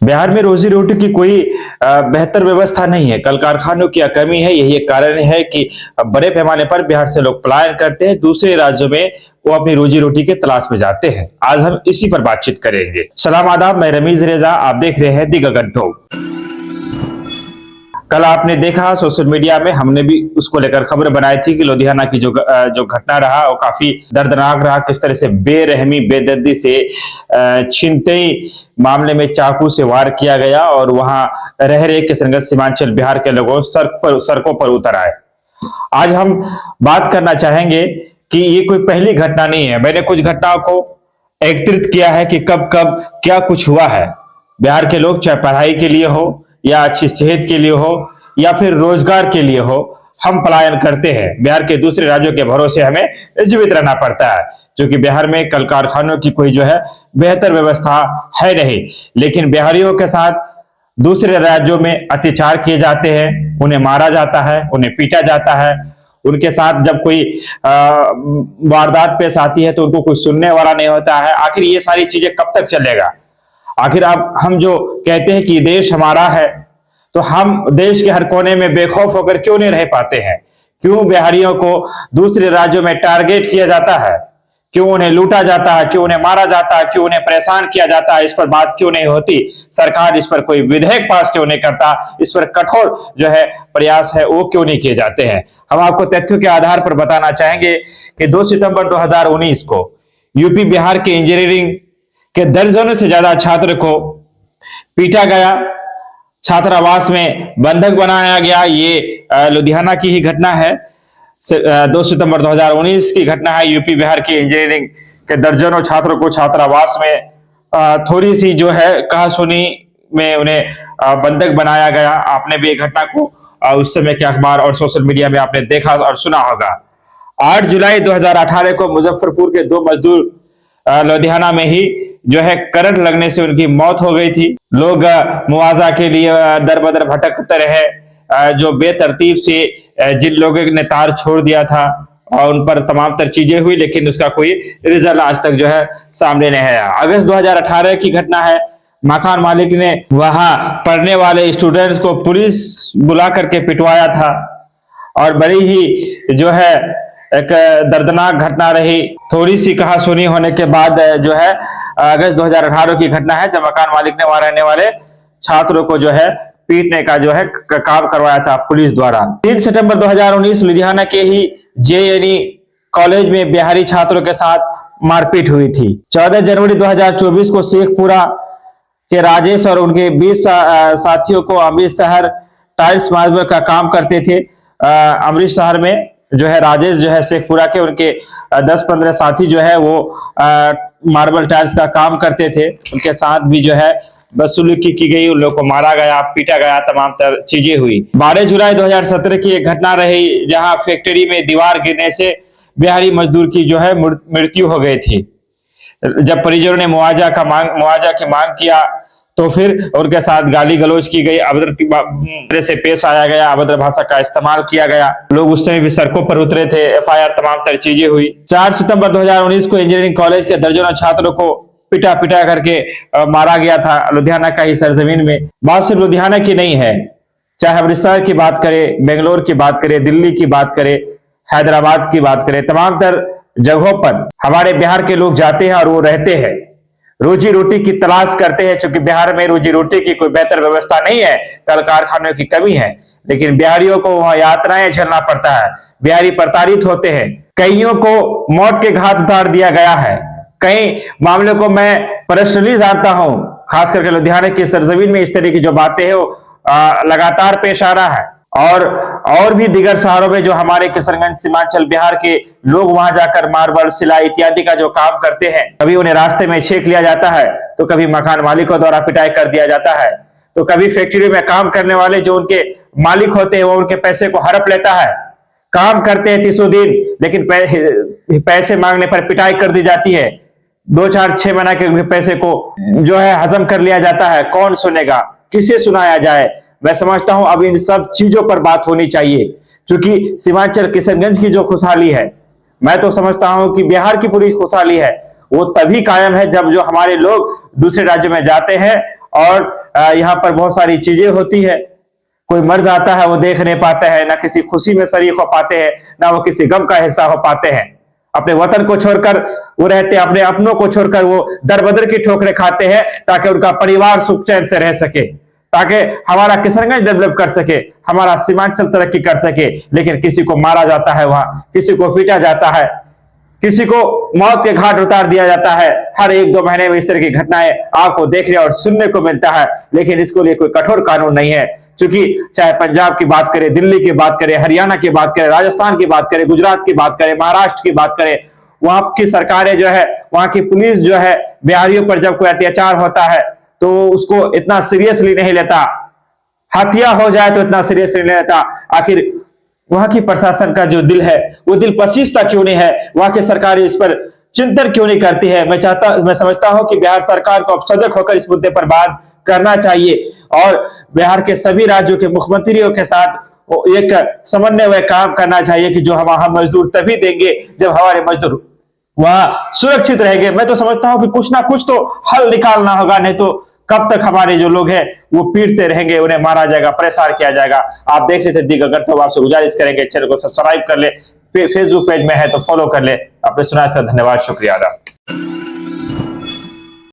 बिहार में रोजी रोटी की कोई बेहतर व्यवस्था नहीं है। कल कारखानों की कमी है। यही एक कारण है कि बड़े पैमाने पर बिहार से लोग पलायन करते हैं, दूसरे राज्यों में वो अपनी रोजी रोटी के तलाश में जाते हैं। आज हम इसी पर बातचीत करेंगे। सलाम आदाब, मैं रमीज रेजा, आप देख रहे हैं दी गगन टॉक। कल आपने देखा सोशल मीडिया में, हमने भी उसको लेकर खबर बनाई थी कि लुधियाना की जो घटना रहा वो काफी दर्दनाक रहा। किस तरह से बेरहमी बेदर्दी से छीनते मामले में चाकू से वार किया गया और वहां रह रहे किशनगंज सीमांचल बिहार के लोगों सड़कों पर उतर आए। आज हम बात करना चाहेंगे कि ये कोई पहली घटना नहीं है। मैंने कुछ घटनाओं को एकत्रित किया है कि कब कब क्या कुछ हुआ है। बिहार के लोग चाहे पढ़ाई के लिए हो या अच्छी सेहत के लिए हो या फिर रोजगार के लिए हो, हम पलायन करते हैं। बिहार के दूसरे राज्यों के भरोसे हमें जीवित रहना पड़ता है, क्योंकि बिहार में कल कारखानों की कोई जो है बेहतर व्यवस्था है नहीं। लेकिन बिहारियों के साथ दूसरे राज्यों में अत्याचार किए जाते हैं, उन्हें मारा जाता है, उन्हें पीटा जाता है। उनके साथ जब कोई वारदात पेश आती है तो उनको कोई सुनने वाला नहीं होता है। आखिर ये सारी चीजें कब तक चलेगा? आखिर अब हम जो कहते हैं कि देश हमारा है, तो हम देश के हर कोने में बेखौफ होकर क्यों नहीं रह पाते हैं? क्यों बिहारियों को दूसरे राज्यों में टारगेट किया जाता है? क्यों उन्हें लूटा जाता है? क्यों उन्हें मारा जाता है? क्यों उन्हें परेशान किया जाता है? इस पर बात क्यों नहीं होती? सरकार इस पर कोई विधेयक पास क्यों नहीं करता? इस पर कठोर जो है प्रयास है वो क्यों नहीं किए जाते हैं? हम आपको तथ्यों के आधार पर बताना चाहेंगे कि 2 सितंबर 2019 को यूपी बिहार के इंजीनियरिंग के दर्जनों से ज्यादा छात्र को पीटा गया, छात्रावास में बंधक बनाया गया। ये लुधियाना की ही घटना है। 2 सितंबर 2019 की घटना है। यूपी बिहार के इंजीनियरिंग के दर्जनों छात्रों को छात्रावास में थोड़ी सी जो है कहासुनी में उन्हें बंधक बनाया गया। आपने भी एक घटना को उस समय के अखबार और सोशल मीडिया में आपने देखा और सुना होगा। 8 जुलाई 2018 को मुजफ्फरपुर के 2 मजदूर लुधियाना में ही जो है करंट लगने से उनकी मौत हो गई थी। लोग मुआवजा के लिए दर बदर भटकते रहे। जो बेतरतीब से जिन लोगों ने तार छोड़ दिया था और उन पर तमाम तर चीजें हुई, लेकिन उसका कोई रिजल्ट आज तक जो है सामने नहीं आया। अगस्त 2018 की घटना है। मकान मालिक ने वहां पढ़ने वाले स्टूडेंट्स को पुलिस बुला करके पिटवाया था और बड़ी ही जो है एक दर्दनाक घटना रही। थोड़ी सी कहासुनी होने के बाद जो है अगस्त 2018 की घटना है, जब मकान मालिक ने वहां रहने वाले छात्रों को जो है पीटने का जो है काम करवाया था पुलिस द्वारा। 3 सितंबर 2019 लुधियाना के ही जेएनई कॉलेज में बिहारी छात्रों के साथ मारपीट हुई थी। 14 जनवरी 2024 को शेखपुरा के राजेश और उनके 20 साथियों को अमृतसर टाइल्स मार्बल का काम करते थे। अमृतसर में जो है राजेश जो है शेखपुरा के, उनके 10-15 साथी जो है वो मार्बल टाइल्स का काम करते थे। उनके साथ भी जो है बदसलूकी की गई, उन लोगों को मारा गया, पीटा गया, तमाम तर चीजें हुई। 12 जुलाई 2017 की एक घटना रही, जहां फैक्ट्री में दीवार गिरने से बिहारी मजदूर की जो है मृत्यु हो गई थी। जब परिजनों ने मुआवजा की मांग किया तो फिर उनके साथ गाली गलौज की गई, अभद्र तरह से पेश आया गया, अभद्र भाषा का इस्तेमाल किया गया। लोग उस समय भी सड़कों पर उतरे थे, एफआईआर तमाम तरह चीजें हुई। 4 सितंबर 2019 को इंजीनियरिंग कॉलेज के दर्जनों छात्रों को पिटा करके मारा गया था लुधियाना का ही सरजमीन में। बात सिर्फ लुधियाना की नहीं है, चाहे अमृतसर की बात करें, बेंगलोर की बात करें, दिल्ली की बात करें, हैदराबाद की बात करें, तमाम तर जगहों पर हमारे बिहार के लोग जाते हैं और वो रहते हैं, रोजी रोटी की तलाश करते हैं। क्योंकि बिहार में रोजी रोटी की कोई बेहतर व्यवस्था नहीं है, कल कारखानों की कमी है, लेकिन बिहारियों को वहां यातनाएं झेलना पड़ता है। बिहारी प्रताड़ित होते हैं, कईयों को मौत के घाट उतार दिया गया है। कई मामलों को मैं पर्सनली जानता हूं, खास करके लुधियाना की सरजमीन में इस तरह की जो बातें हैं वो लगातार पेश आ रहा है। और भी दीगर शहरों में जो हमारे किशनगंज सीमांचल बिहार के लोग वहां जाकर मार्बल, सिलाई इत्यादि का जो काम करते हैं, कभी उन्हें रास्ते में छेक लिया जाता है, तो कभी मकान मालिकों द्वारा पिटाई कर दिया जाता है, तो कभी फैक्ट्री में काम करने वाले जो उनके मालिक होते हैं वो उनके पैसे को हड़प लेता है। काम करते हैं 30 दिन, लेकिन पैसे मांगने पर पिटाई कर दी जाती है। 2-4-6 महीने के पैसे को जो है हजम कर लिया जाता है। कौन सुनेगा, किसे सुनाया जाए? मैं समझता हूं अब इन सब चीजों पर बात होनी चाहिए, क्योंकि सीमांचल किशनगंज की जो खुशहाली है, मैं तो समझता हूं कि बिहार की पूरी खुशहाली है, वो तभी कायम है जब जो हमारे लोग दूसरे राज्यों में जाते हैं और यहाँ पर बहुत सारी चीजें होती है। कोई मर जाता है वो देख नहीं पाते हैं, ना किसी खुशी में शरीक हो पाते हैं, ना वो किसी गम का हिस्सा हो पाते हैं। अपने वतन को छोड़कर वो रहते, अपने अपनों को छोड़कर वो दर बदर की ठोकरें खाते हैं ताकि उनका परिवार सुख चैन से रह सके, ताकि हमारा किशनगंज डेवलप कर सके, हमारा सीमांचल तरक्की कर सके। लेकिन किसी को मारा जाता है, वहां किसी को पीटा जाता है, किसी को मौत के घाट उतार दिया जाता है। हर 1-2 महीने में इस तरह की घटनाएं आपको देखने और सुनने को मिलता है। लेकिन इसको लिए कोई कठोर कानून नहीं है, क्योंकि चाहे पंजाब की बात करें, दिल्ली की बात करें, हरियाणा की बात करें, राजस्थान की बात करें, गुजरात की बात करें, महाराष्ट्र की बात करें, वहां की सरकारें जो है, वहां की पुलिस जो है, बिहारियों पर जब कोई अत्याचार होता है तो उसको इतना सीरियसली नहीं लेता। हत्या हो जाए तो इतना सीरियसली नहीं लेता। आखिर वहां की प्रशासन का जो दिल है वो दिल पसीजता क्यों नहीं है? वहां की सरकार इस पर चिंतन क्यों नहीं करती है? मैं समझता हूं कि बिहार सरकार को अब सजग होकर इस मुद्दे पर बात करना चाहिए और बिहार के सभी राज्यों के मुख्यमंत्रियों के साथ एक समन्वय में काम करना चाहिए कि जो हम मजदूर तभी देंगे जब हमारे मजदूर वहां सुरक्षित रहेंगे। मैं तो समझता हूं कि कुछ ना कुछ तो हल निकालना होगा, नहीं तो कब तक हमारे जो लोग हैं वो पीटते रहेंगे, उन्हें मारा जाएगा, परेशान किया जाएगा। आप देख रहे थे दी गगन, तो आपसे गुजारिश करेंगे चैनल को सब्सक्राइब कर ले, फेसबुक पेज में है तो फॉलो कर ले। आपने सुना, धन्यवाद, शुक्रिया।